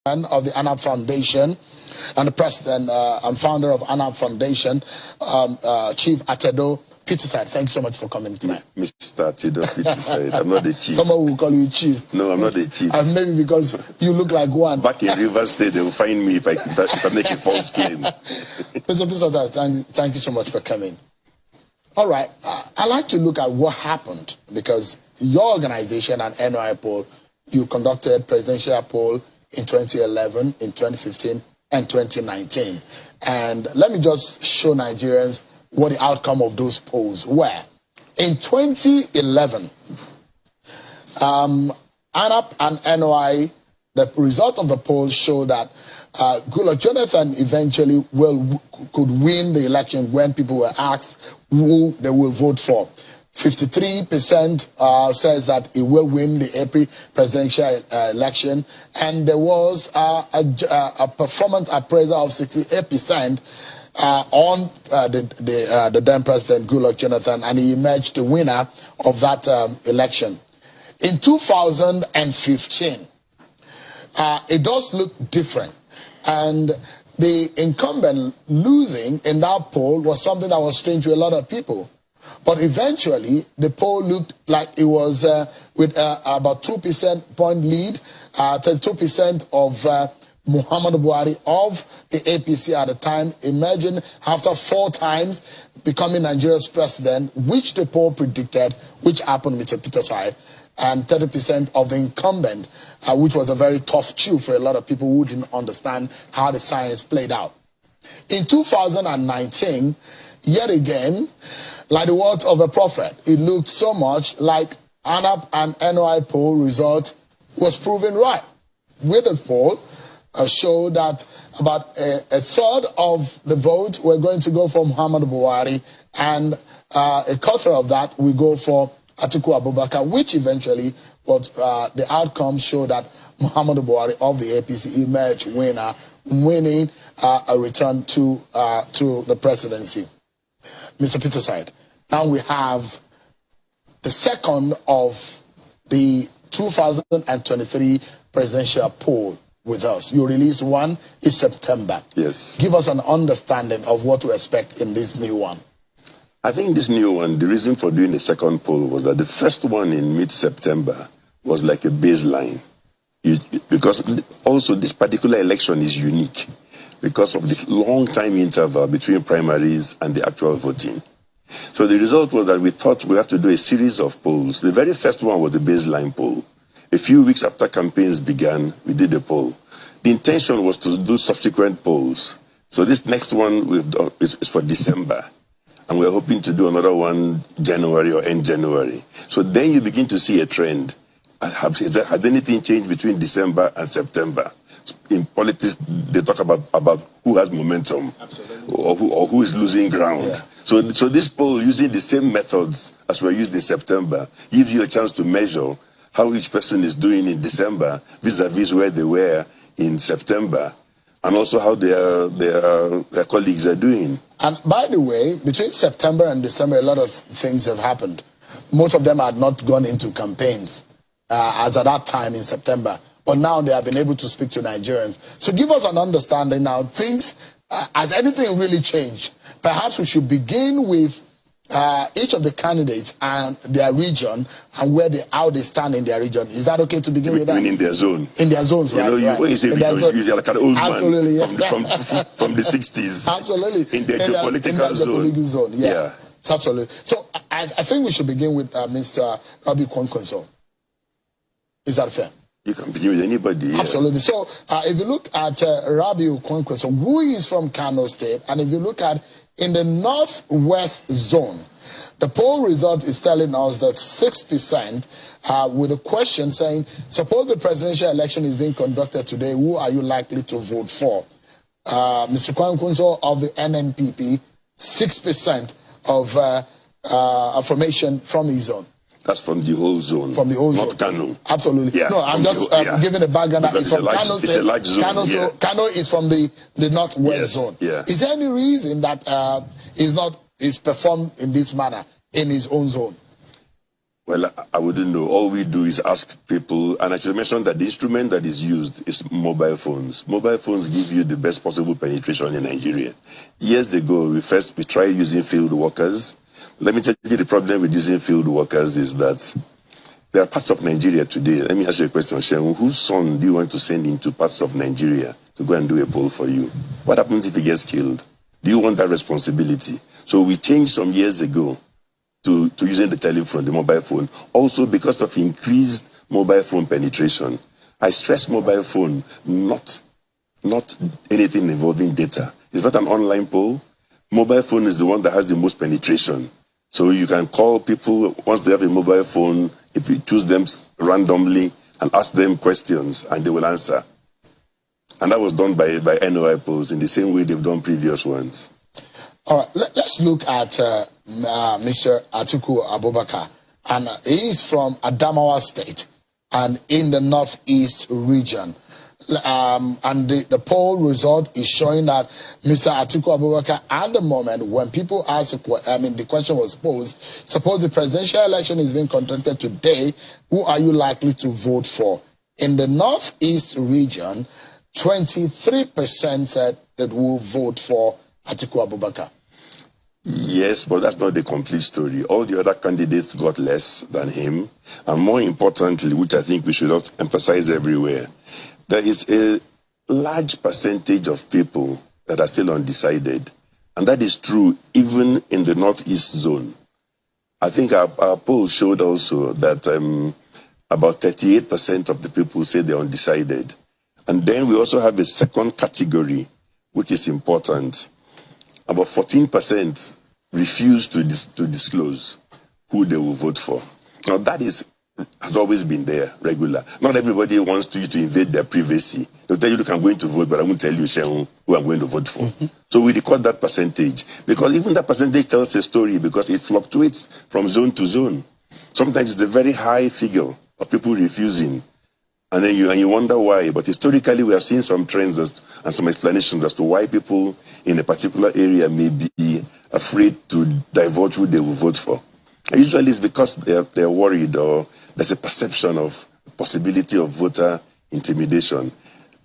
of the ANAP Foundation and the president and founder of ANAP Foundation, Chief Atedo Peterside. Thanks so much for coming tonight. Mr. Atedo Peterside, I'm not the chief. Someone will call you chief. No, I'm not the chief. And maybe because you look like one. Back in Rivers State, they will find me if I make a false claim. Mr. Peterside, thank you so much for coming. All right, I'd like to look at what happened because your organization and NOI poll, you conducted presidential poll in 2011, in 2015, and 2019. And let me just show Nigerians what the outcome of those polls were. In 2011, ANAP and NOI, the result of the poll showed that Goodluck Jonathan eventually could win the election when people were asked who they will vote for. 53% says that he will win the April presidential election, and there was a performance appraisal of 68% on the then president Goodluck Jonathan, and he emerged the winner of that election. In 2015, it does look different, and the incumbent losing in that poll was something that was strange to a lot of people. But eventually, the poll looked like it was with about 2% point lead, 32% of Muhammadu Buhari of the APC at the time, emerging after 4 times becoming Nigeria's president, which the poll predicted, which happened, Mr. Peterside, and 30% of the incumbent, which was a very tough chew for a lot of people who didn't understand how the science played out. In 2019, yet again, like the words of a prophet, it looked so much like ANAP and NOI poll result was proven right. With the poll showed that about a third of the vote were going to go for Muhammadu Buhari, and a quarter of that will go for Atiku Abubakar, which eventually, but the outcome showed that Muhammadu Buhari of the APC emerged winner, winning a return to the presidency. Mr. Peterside, now we have the second of the 2023 presidential poll with us. You released one in September. Yes. Give us an understanding of what to expect in this new one. I think this new one, the reason for doing the second poll was that the first one in mid-September was like a baseline. Because also this particular election is unique because of the long time interval between primaries and the actual voting. So the result was that we thought we have to do a series of polls. The very first one was the baseline poll. A few weeks after campaigns began, we did the poll. The intention was to do subsequent polls. So this next one we've done is for December. And we're hoping to do another one January or end January. So then you begin to see a trend. Has anything changed between December and September? In politics, they talk about who has momentum or who is losing ground. Yeah. So this poll, using the same methods as were used in September, gives you a chance to measure how each person is doing in December vis-a-vis where they were in September, and also how their colleagues are doing. And by the way, between September and December, a lot of things have happened. Most of them had not gone into campaigns as at that time in September. But now they have been able to speak to Nigerians. So give us an understanding now. Things, has anything really changed? Perhaps we should begin with each of the candidates and their region and how they stand in their region. Is that okay to begin with that? In their zone. In their zones, right? Right. When you say region, you're like an old Absolutely, man yeah. from the 60s. Absolutely. In their geopolitical zone. Yeah. Yeah. Absolutely. So I think we should begin with Mr. Rabiu Kwankwaso. Is that fair? You can begin with anybody. Yeah. Absolutely. So if you look at Rabiu Kwankwaso, who is from Kano State, and if you look at in the northwest zone, the poll result is telling us that 6% with a question saying, suppose the presidential election is being conducted today, who are you likely to vote for? Mr. Kwankwaso of the NNPP, 6% of affirmation from his zone. That's from the whole zone. From the whole zone. Not Kano. Absolutely. Yeah, no, I'm just giving a background that it's from Kano State. It's a large zone. Kano is from the northwest zone. Yeah. Is there any reason that is performed in this manner in his own zone? Well, I wouldn't know. All we do is ask people, and I should mention that the instrument that is used is mobile phones. Mobile phones give you the best possible penetration in Nigeria. Years ago, we tried using field workers. Let me tell you, the problem with using field workers is that there are parts of Nigeria today. Let me ask you a question, Shem. Whose son do you want to send into parts of Nigeria to go and do a poll for you? What happens if he gets killed? Do you want that responsibility? So we changed some years ago to using the telephone, the mobile phone, also because of increased mobile phone penetration. I stress mobile phone, not anything involving data. It's not an online poll. Mobile phone is the one that has the most penetration. So you can call people once they have a mobile phone, if you choose them randomly and ask them questions, and they will answer. And that was done by NOI polls in the same way they've done previous ones. All right, let's look at Mr. Atiku Abubakar. And he is from Adamawa State and in the northeast region. And the poll result is showing that Mr. Atiku Abubakar, at the moment, when people ask, the question was posed, suppose the presidential election is being conducted today, who are you likely to vote for? In the northeast region, 23% said that will vote for Atiku Abubakar. Yes, but that's not the complete story. All the other candidates got less than him. And more importantly, which I think we should not emphasize everywhere, there is a large percentage of people that are still undecided. And that is true even in the northeast zone. I think our poll showed also that about 38% of the people say they're undecided. And then we also have a second category, which is important. About 14% refuse to disclose who they will vote for. Now that has always been there, regular. Not everybody wants you to invade their privacy. They'll tell you, look, I'm going to vote, but I won't tell you, Shehu, who I'm going to vote for. Mm-hmm. So we record that percentage. Because even that percentage tells a story because it fluctuates from zone to zone. Sometimes it's a very high figure of people refusing. And then you wonder why. But historically, we have seen some trends and some explanations as to why people in a particular area may be afraid to divulge who they will vote for. And usually it's because they're worried or there's a perception of possibility of voter intimidation.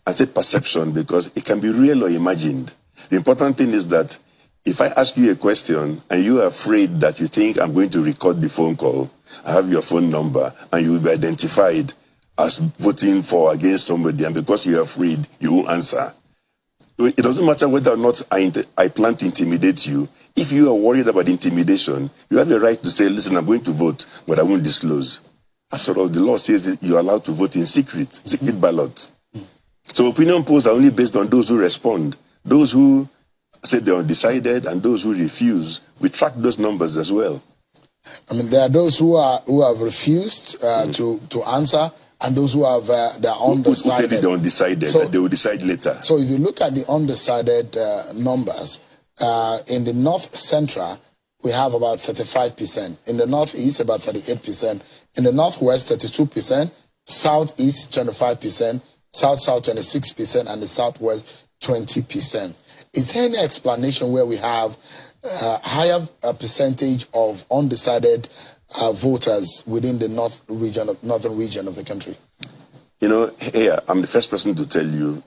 I say perception because it can be real or imagined. The important thing is that if I ask you a question and you are afraid that you think I'm going to record the phone call, I have your phone number, and you will be identified as voting for or against somebody, and because you're afraid, you won't answer. It doesn't matter whether or not I plan to intimidate you. If you are worried about intimidation, you have a right to say, listen, I'm going to vote, but I won't disclose. After all, the law says you're allowed to vote in secret ballot. So opinion polls are only based on those who respond. Those who say they're undecided and those who refuse, we track those numbers as well. There are those who have refused to answer, and those who have they're undecided. They're undecided, so they will decide later. So if you look at the undecided numbers, in the North Central, we have about 35%. In the Northeast, about 38%. In the Northwest, 32%. Southeast, 25%. South, 26%. And the Southwest, 20%. Is there any explanation where we have higher percentage of undecided voters within the northern region of the country? Here, I'm the first person to tell you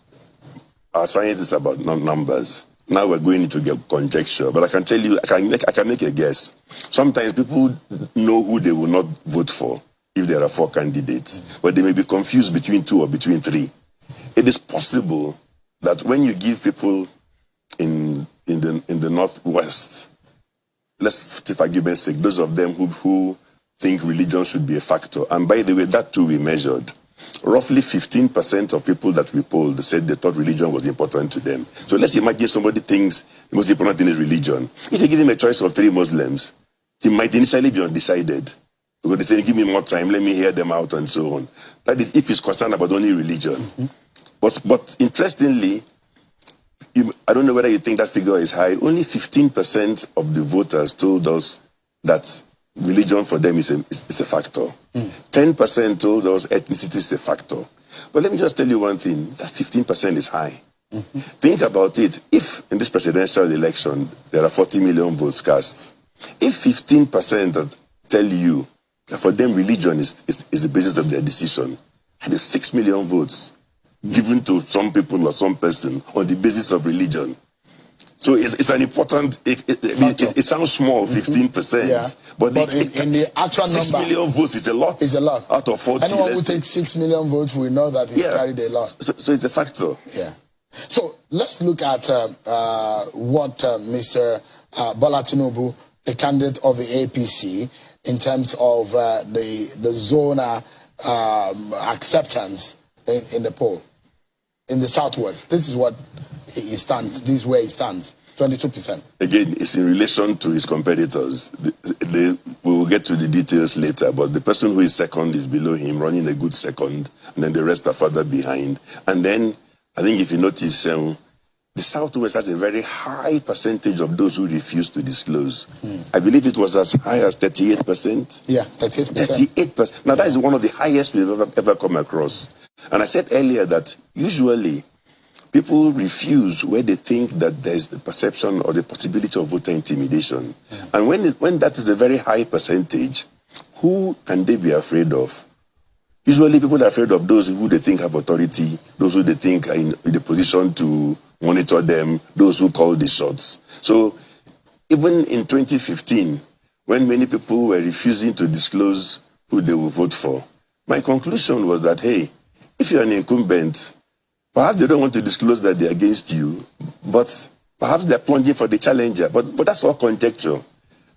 our science is about numbers. Now we're going into conjecture, but I can tell you, I can make a guess. Sometimes people know who they will not vote for if there are 4 candidates, but they may be confused between 2 or between 3. It is possible that when you give people in the Northwest, let's, for argument's sake, those of them who think religion should be a factor, and by the way, that too we measured. Roughly 15% of people that we polled said they thought religion was important to them. So let's imagine somebody thinks the most important thing is religion. If you give him a choice of 3 Muslims, he might initially be undecided. Because they say, give me more time, let me hear them out, and so on. That is if he's concerned about only religion. Mm-hmm. But interestingly, I don't know whether you think that figure is high. Only 15% of the voters told us that religion for them is a factor. 10% told us ethnicity is a factor. But let me just tell you one thing. That 15% is high. Mm-hmm. Think about it. If in this presidential election there are 40 million votes cast, if 15% tell you For them, religion is the basis of their decision. And there's 6 million votes given to some people or some person on the basis of religion. So it's an important, it sounds small, 15%. Yeah. But in the actual 6 number, million votes is a lot. It's a lot. Out of 40. Anyone who takes 6 million votes will know that it's carried a lot. So it's a factor. Yeah. So let's look at what Mr. Bola Tinubu, the candidate of the APC, in terms of the zona acceptance in the poll in the Southwest. This is what he stands. This is where he stands. 22%. Again, it's in relation to his competitors. We will get to the details later, but the person who is second is below him, running a good second, and then the rest are further behind. And then, I think if you notice, the Southwest has a very high percentage of those who refuse to disclose. I believe it was as high as 38%. Yeah, 38%. 38%. Now, that is one of the highest we've ever come across. And I said earlier that usually people refuse where they think that there is the perception or the possibility of voter intimidation. And when that is a very high percentage, who can they be afraid of? Usually people are afraid of those who they think have authority, those who they think are in the position to monitor them, those who call the shots. So even in 2015, when many people were refusing to disclose who they will vote for, my conclusion was that, hey, if you're an incumbent, perhaps they don't want to disclose that they're against you, but perhaps they're plunging for the challenger. But that's all conjecture.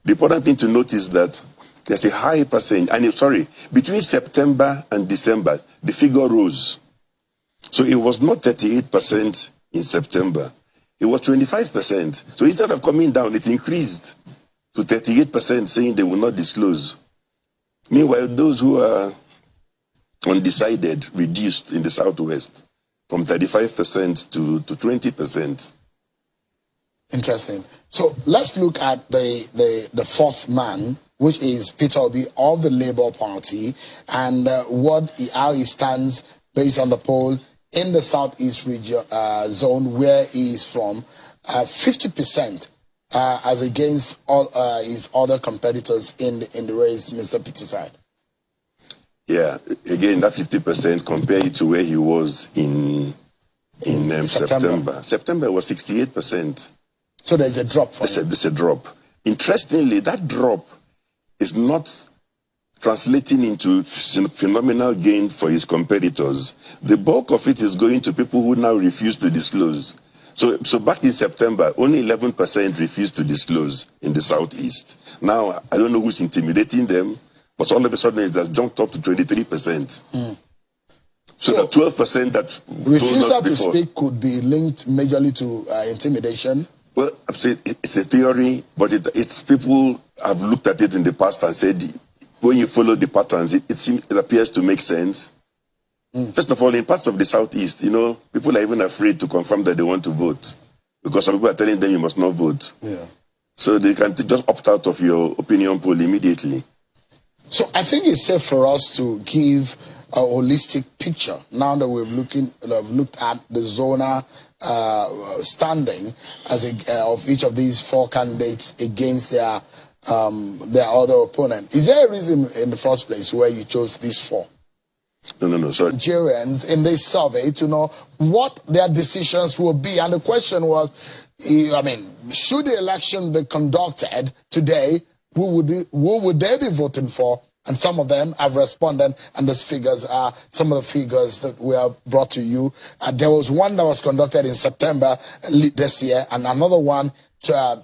The important thing to note is that there's a high percentage, and between September and December, the figure rose. So it was not 38% in September. It was 25%. So instead of coming down, it increased to 38%, saying they will not disclose. Meanwhile, those who are undecided reduced in the Southwest from 35% to 20%. Interesting. So let's look at the fourth man, which is Peter Obi of the Labour Party, and how he stands based on the poll in the Southeast region zone where he is from. 50% as against all his other competitors in the race, Mr. Peter side. Yeah, again, that 50% compared to where he was in September. September was 68%. So there's a drop for him. There's a drop. Interestingly, that drop is not translating into phenomenal gain for his competitors. The bulk of it is going to people who now refuse to disclose. So back in September, only 11% refused to disclose in the Southeast. Now, I don't know who's intimidating them, but all of a sudden it has jumped up to 23%. So the 12% that refusal to speak could be linked majorly to intimidation. Well, it's a theory, but it's people have looked at it in the past and said, when you follow the patterns, it appears to make sense. First of all, in parts of the Southeast, people are even afraid to confirm that they want to vote because some people are telling them you must not vote. Yeah. So they can just opt out of your opinion poll immediately. So I think it's safe for us to give a holistic picture now that we've looked at the zona standing of each of these four candidates against their other opponent. Is there a reason in the first place where you chose these four? No, sorry. Nigerians in this survey to know what their decisions will be. And the question was, should the election be conducted today, who would they be voting for? And some of them have responded, and these figures are some of the figures that we have brought to you. There was one that was conducted in September this year, and another one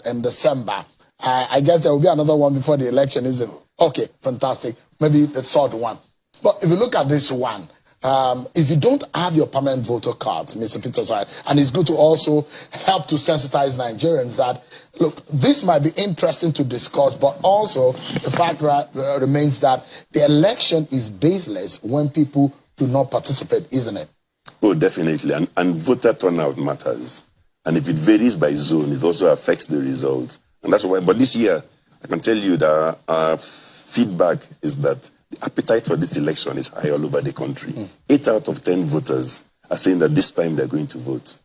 in December. I guess there will be another one before the election, isn't it? Okay, fantastic. Maybe the third one. But if you look at this one, if you don't have your permanent voter card, Mr. Peter side, and it's good to also help to sensitize Nigerians that, look, this might be interesting to discuss, but also the fact remains that the election is baseless when people do not participate, isn't it? Oh, definitely. And voter turnout matters. And if it varies by zone, it also affects the result. And that's why, but this year, I can tell you that our feedback is that the appetite for this election is high all over the country. 8 out of 10 voters are saying that this time they're going to vote.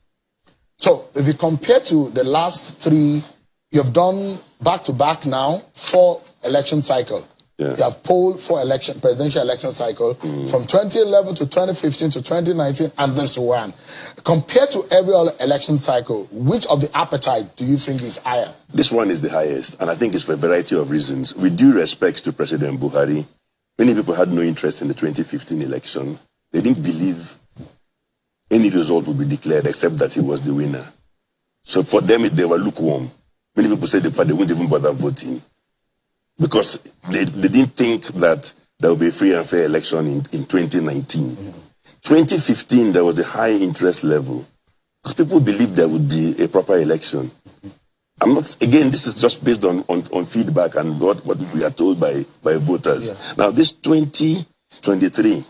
So if you compare to the last three, you've done back-to-back now, 4 election cycles. You have polled for presidential election cycle from 2011 to 2015 to 2019 and this one. Compared to every other election cycle, which of the appetite do you think is higher? This one is the highest, and I think it's for a variety of reasons. With due respect to President Buhari, many people had no interest in the 2015 election. They didn't believe any result would be declared except that he was the winner. So for them, they were lukewarm. Many people said they wouldn't even bother voting because they didn't think that there would be a free and fair election in 2019. 2015, there was a high interest level because people believed there would be a proper election. I'm not, again, this is just based on feedback and what we are told by voters. Yeah. Now, this 2023,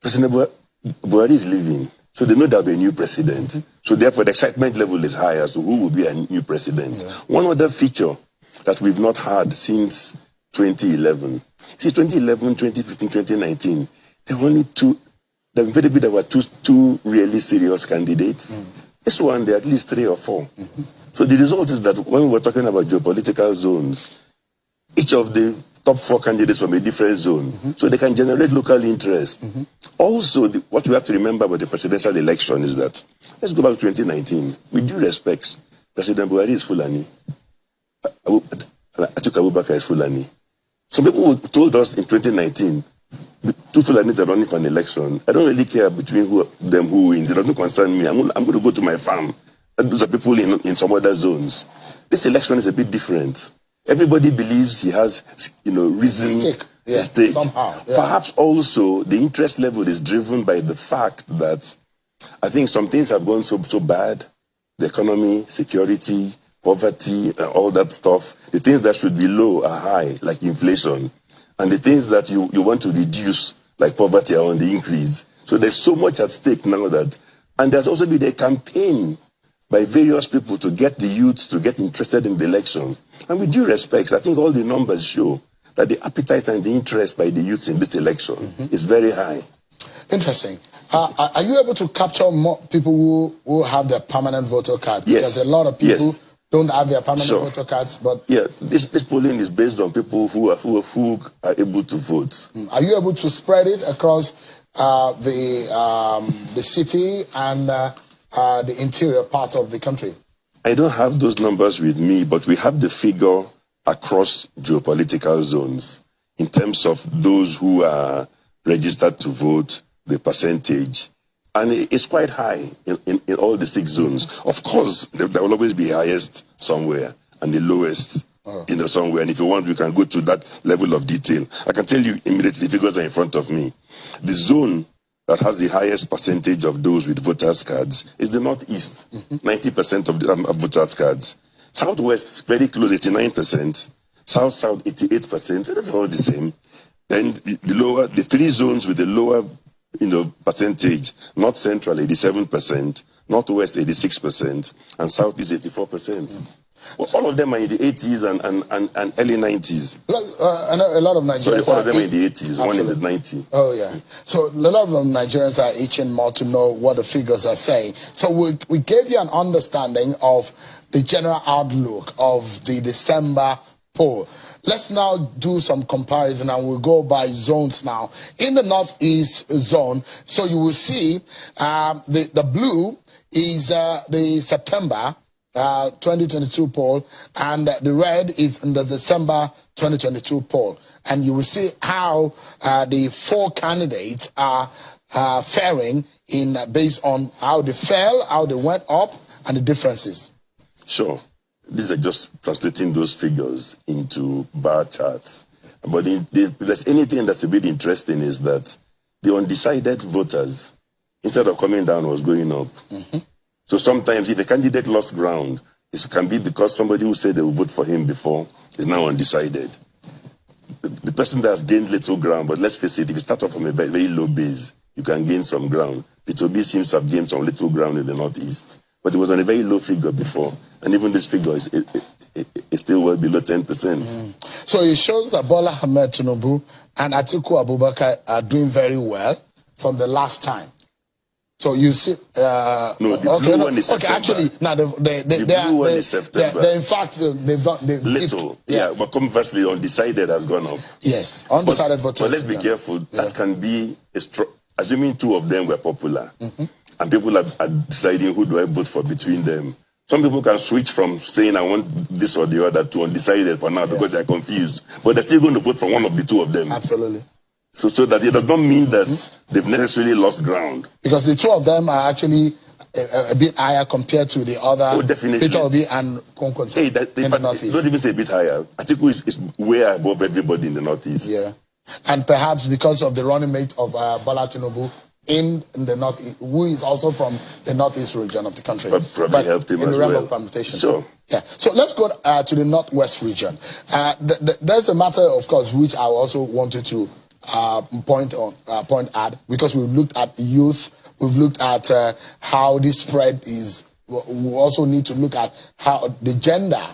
President Buhari is leaving, so they know there'll be a new president. So therefore, the excitement level is high as to who will be a new president. Yeah. One other feature that we've not had since 2011. Since 2011, 2015, 2019, there were only there were two really serious candidates. This one, there are at least 3 or 4. So the result is that when we were talking about geopolitical zones, each of the top 4 candidates from a different zone, so they can generate local interest. Also, what we have to remember about the presidential election is that, let's go back to 2019. With due respect, President Buhari is Fulani. Atiku Abubakar is Fulani. Some people told us in 2019, 2 Fulanis are running for an election. I don't really care between who wins. It doesn't concern me. I'm going to go to my farm. Those are people in some other zones. This election is a bit different. Everybody believes he has, reason stake. Somehow. Yeah. Perhaps also the interest level is driven by the fact that I think some things have gone so bad. The economy, security, poverty, all that stuff. The things that should be low are high, like inflation. And the things that you want to reduce, like poverty, are on the increase. So there's so much at stake now and there's also been a campaign by various people to get the youths to get interested in the elections. And with due respect, I think all the numbers show that the appetite and the interest by the youths in this election is very high. Interesting. Are you able to capture more people who have their permanent voter card? Yes. Because a lot of people don't have their permanent voter cards. But yeah, this polling is based on people who are able to vote. Are you able to spread it across the city and the interior part of the country? I don't have those numbers with me, but we have the figure across geopolitical zones in terms of those who are registered to vote, the percentage. And it's quite high in all the 6 zones. Of course, there will always be highest somewhere and the lowest somewhere. And if you want, we can go to that level of detail. I can tell you immediately, figures are in front of me. The zone that has the highest percentage of those with voters' cards is the Northeast, 90% of the voters' cards. Southwest, very close, 89%. South, 88%. That's all the same. Then the 3 zones with the lower percentage, North Central 87%, Northwest 86%, and South is 84%. Well, all of them are in the 80s and early 90s. I know a lot of Nigerians. Sorry, all of them are in the 80s, one in the 90s. Oh, yeah. So a lot of Nigerians are itching more to know what the figures are saying. So we gave you an understanding of the general outlook of the December poll. Let's now do some comparison and we'll go by zones now. In the Northeast zone, so you will see the blue is the September 2022 poll, and the red is in the December 2022 poll. And you will see how the 4 candidates are faring based on how they fell, how they went up, and the differences. Sure. These are just translating those figures into bar charts. But if there's anything that's a bit interesting is that the undecided voters, instead of coming down, was going up. So sometimes if a candidate lost ground, it can be because somebody who said they will vote for him before is now undecided. The person that has gained little ground, but let's face it, if you start off from a very low base, you can gain some ground. Peter Obi seems to have gained some little ground in the Northeast. But it was on a very low figure before. And even this figure is still well below 10%. So it shows that Bola Ahmed Tinubu and Atiku Abubakar are doing very well from the last time. So you see, no, the blue one is September. Actually, now the blue one is September. In fact, they've done little, but conversely, undecided has gone up. Yes, undecided voters. But let's be careful. That can be assuming two of them were popular, and people are deciding who do I vote for between them. Some people can switch from saying I want this or the other to undecided for now because they're confused, but they're still going to vote for one of the two of them. Absolutely. So that it does not mean that they've necessarily lost ground. Because the two of them are actually a bit higher compared to the other. Oh, definitely. Peter Obi and Kwankwaso in the Northeast. Don't even say a bit higher. Atiku is way above everybody in the Northeast. Yeah. And perhaps because of the running mate of Bola Tinubu in the Northeast, who is also from the Northeast region of the country. Probably helped him in as the realm well. of permutation. Sure. Yeah. So let's go to the Northwest region. There's a matter, of course, which I also wanted to point at, because we've looked at youth, we've looked at how this spread is. We also need to look at how the gender,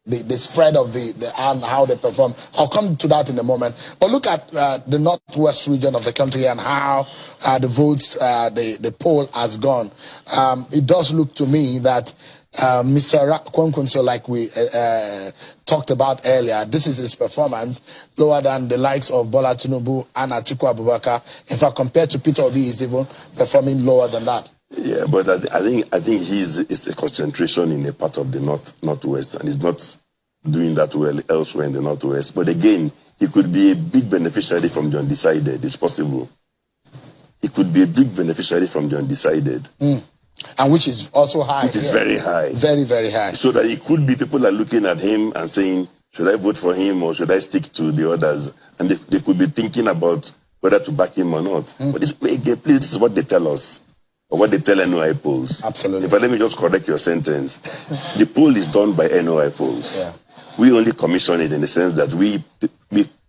the spread of the and how they perform. I'll come to that in a moment. But look at the Northwest region of the country and how the votes, the poll has gone. It does look to me that Mr. Kwankwaso, like we talked about earlier, this is his performance lower than the likes of Bola Tinubu and Atiku Abubakar. In fact, compared to Peter Obi, he's even performing lower than that. Yeah, but I think it's a concentration in a part of the Northwest, and he's not doing that well elsewhere in the Northwest. But again, he could be a big beneficiary from the undecided. It's possible. He could be a big beneficiary from the undecided. And which is also high. Which is very high. Very, very high. So that it could be people are looking at him and saying, should I vote for him or should I stick to the others? And they could be thinking about whether to back him or not. But again, please, this is what they tell us, or what they tell NOI polls. Absolutely. If I let me just correct your sentence. The poll is done by NOI polls. Yeah. We only commission it in the sense that we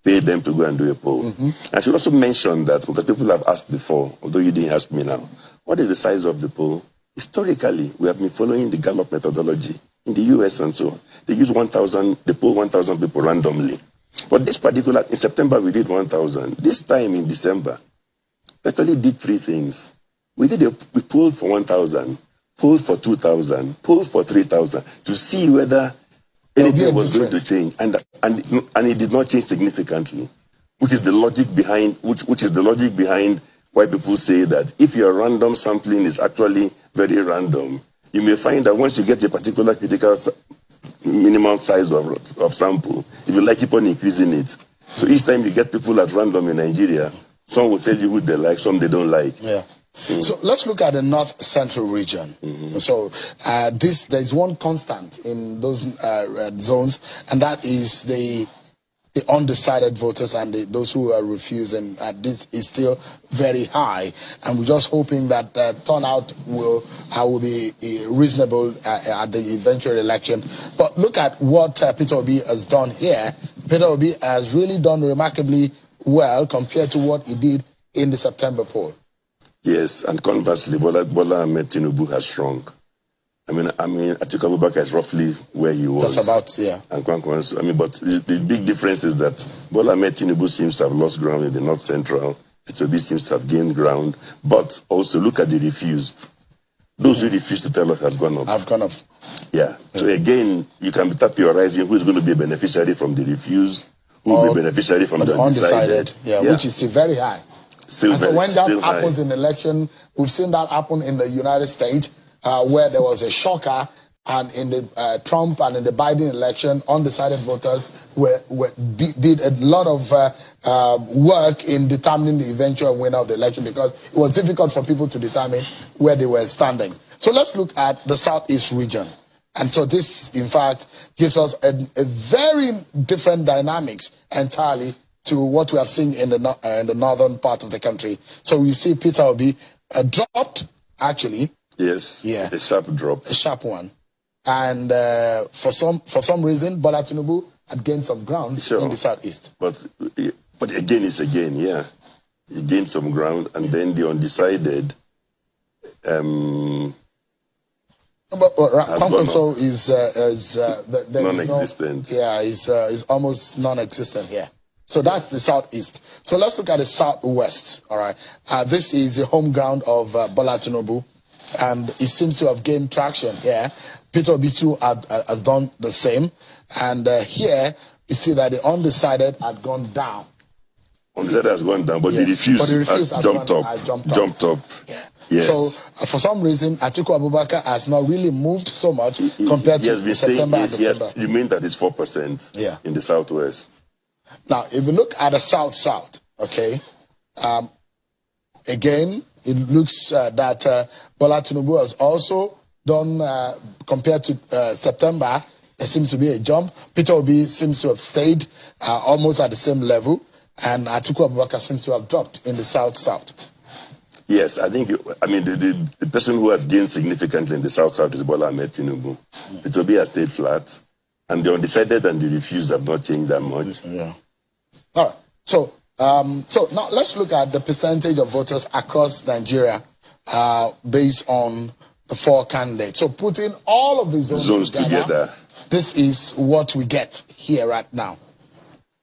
pay them to go and do a poll. I should also mention that, because people have asked before, although you didn't ask me now, what is the size of the poll? Historically, we have been following the Gallup methodology in the US and so on. They use 1,000, they poll 1,000 people randomly. But this particular, in September, we did 1,000. This time in December, we actually did three things. We polled for 1,000, polled for 2,000, polled for 3,000 to see whether anything was going to change. And it did not change significantly, which is the logic behind, which is the logic behind why people say that if your random sampling is actually very random, you may find that once you get a particular critical minimum size of sample, if you like, keep on increasing it. So each time you get people at random in Nigeria, some will tell you who they like, some they don't like. Yeah. So let's look at the North Central region. So there's one constant in those zones, and that is the undecided voters and those who are refusing. This is still very high, and we're just hoping that turnout will be reasonable at the eventual election. But look at what Peter Obi has done here. Peter Obi has really done remarkably well compared to what he did in the September poll. Yes, and conversely, Bola Ahmed Tinubu has shrunk. I mean, Atiku Abubakar is roughly where he was. That's about, yeah. And Kwankwaso, but the big difference is that Bola Ahmed Tinubu seems to have lost ground in the North Central. Peter Obi seems to have gained ground. But also look at the refused. Those who refused to tell us has gone up. Have gone up. Yeah. So again, you can start theorizing who is going to be a beneficiary from the refused, who will be a beneficiary from the undecided. Yeah, which is still very high. So when that happens in election, we've seen that happen in the United States, where there was a shocker, and in the Trump and in the Biden election, undecided voters did a lot of work in determining the eventual winner of the election, because it was difficult for people to determine where they were standing. So let's look at the Southeast region. And so this, in fact, gives us a very different dynamics entirely to what we have seen in the northern part of the country. So we see Peter Obi dropped, actually. Yes. Yeah. A sharp drop. A sharp one. And for some reason, Bola Tinubu had gained some ground in the Southeast. But again, it's again, yeah. He gained some ground, and then the undecided. Kwankwaso is non-existent. is almost non-existent here. So that's the southeast. So let's look at the southwest. All right. This is the home ground of Bola Tinubu, and it seems to have gained traction here. Peter Obi has done the same. And here you see that the undecided had gone down. Undecided has gone down, but the refused jumped up. Yeah. Yes. So for some reason, Atiku Abubakar has not really moved so much compared to September and December. He has remained at his 4% in the southwest. Now, if you look at the south, okay, again, it looks that Bola Tinubu has also done, compared to September, there seems to be a jump. Peter Obi seems to have stayed almost at the same level, and Atiku Abubakar seems to have dropped in the south. Yes, I think, the person who has gained significantly in the south is Bola Ahmed Tinubu. Peter Obi has stayed flat, and the undecided and the refused have not changed that much. Yeah. All right. So now let's look at the percentage of voters across Nigeria based on the 4 candidates. So putting all of the zones together, this is what we get here right now.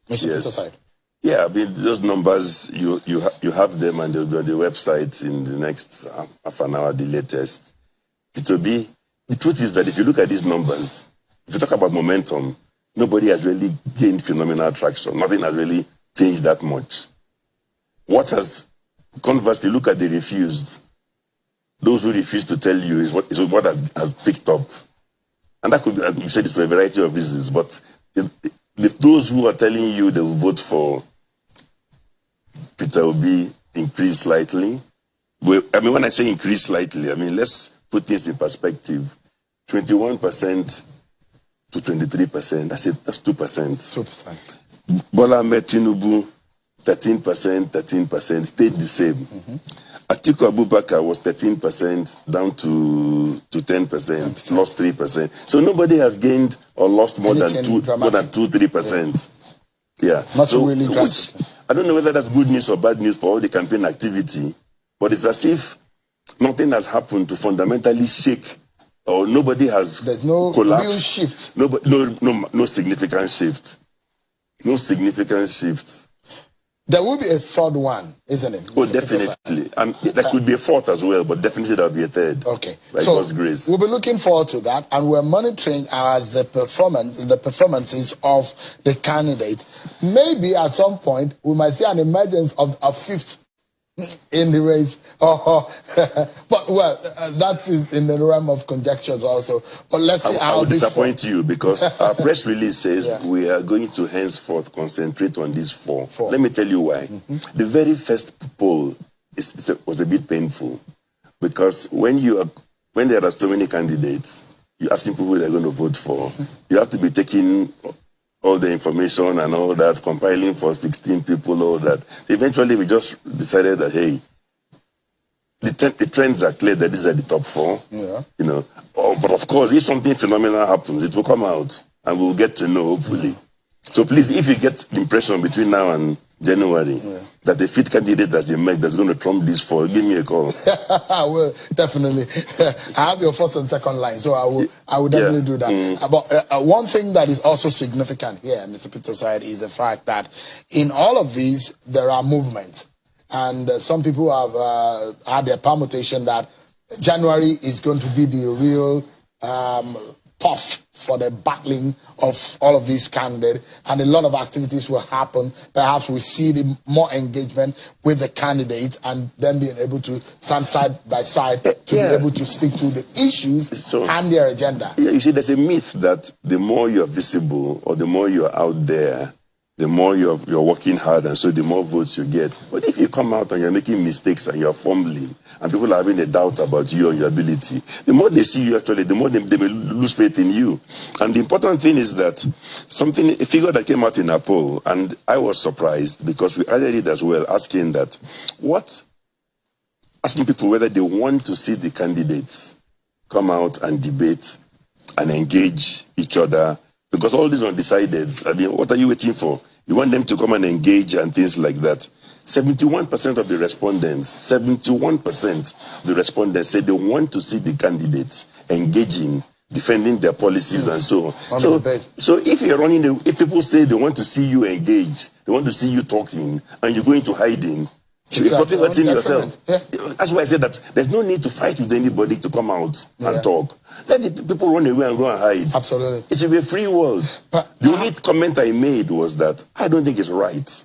Mr. Peterside. Yeah, those numbers, you have them, and they'll be on the website in the next half an hour, the latest. The truth is that if you look at these numbers, if you talk about momentum, nobody has really gained phenomenal traction. Nothing has really changed that much. Conversely, look at the refused. Those who refuse to tell you is what has picked up. And that could be, you said it for a variety of reasons, but those who are telling you they will vote for Peter Obi increase slightly. When I say increase slightly, let's put things in perspective. 21% to 23%, that's 2%. 2%. Bola Ahmed Tinubu, 13%, stayed the same. Atiku Abubakar was 13% down to 10%, lost 3%. So nobody has gained or lost more than 2-3%. Yeah. Not really drastic. I don't know whether that's good news or bad news for all the campaign activity, but it's as if nothing has happened to fundamentally shake, or nobody has There's no collapsed. real shift. No significant shift. No significant shift. There will be a third one, isn't it? Oh, definitely. And there could be a fourth as well, but definitely there will be a third. Okay. By God's grace. We'll be looking forward to that, and we're monitoring as the performances of the candidate. Maybe at some point we might see an emergence of a fifth in the race. But that is in the realm of conjectures also. But let's see how this. I will disappoint you, because our press release says we are going to henceforth concentrate on these four. Let me tell you why. The very first poll was a bit painful, because when there are so many candidates, you're asking people who they're going to vote for. You have to be taking all the information and all that, compiling for 16 people, all that. Eventually, we just decided that, hey, the trends are clear that these are the top 4. Yeah. But of course, if something phenomenal happens, it will come out, and we'll get to know, hopefully. So please, if you get the impression between now and January that the fifth candidate that's emerged that's going to trump these 4, give me a call. I will, definitely. I have your first and second line, so I will definitely do that. But one thing that is also significant here, Mr. Peterside, is the fact that in all of these, there are movements. And some people have had their permutation that January is going to be the real puff for the battling of all of these candidates, and a lot of activities will happen. Perhaps we see the more engagement with the candidates, and then being able to stand side by side to be able to speak to the issues and their agenda. Yeah, you see, there's a myth that the more you're visible or the more you're out there, the more you're working hard, and so the more votes you get. But if you come out and you're making mistakes and you're fumbling, and people are having a doubt about you and your ability, the more they see you actually, the more they may lose faith in you. And the important thing is that a figure that came out in a poll, and I was surprised because we added it as well, asking people whether they want to see the candidates come out and debate and engage each other. Because all these undecideds, what are you waiting for? You want them to come and engage and things like that. 71% of the respondents, 71% of the respondents said they want to see the candidates engaging defending their policies and so on. On So, the debate. so if you're running, if people say they want to see you engage, they want to see you talking, and you're going to hiding, you're Exactly. protecting yourself. Yeah. That's why I said that there's no need to fight with anybody to come out and talk. Let the people run away and go and hide. Absolutely. It should be a free world. But the only comment I made was that I don't think it's right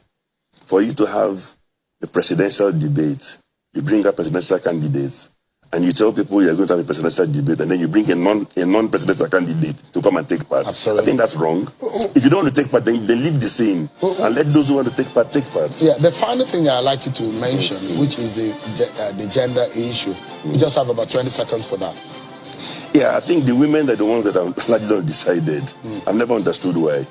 for you to have a presidential debate. You bring up presidential candidates, and you tell people you're going to have a presidential debate, and then you bring a non-presidential candidate to come and take part. Absolutely. I think that's wrong. If you don't want to take part, then leave the scene and let those who want to take part take part. Yeah, the final thing I'd like you to mention, which is the gender issue. We just have about 20 seconds for that. Yeah, I think the women are the ones that are largely undecided. I've never understood why.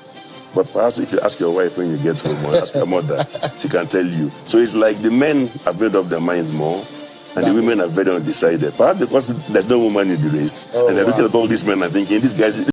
But perhaps if you ask your wife when you get home or ask your mother, she can tell you. So it's like the men have made up their minds more, and the women are very undecided. Perhaps because there's no woman in the race. And they're looking at all these men and thinking, these guys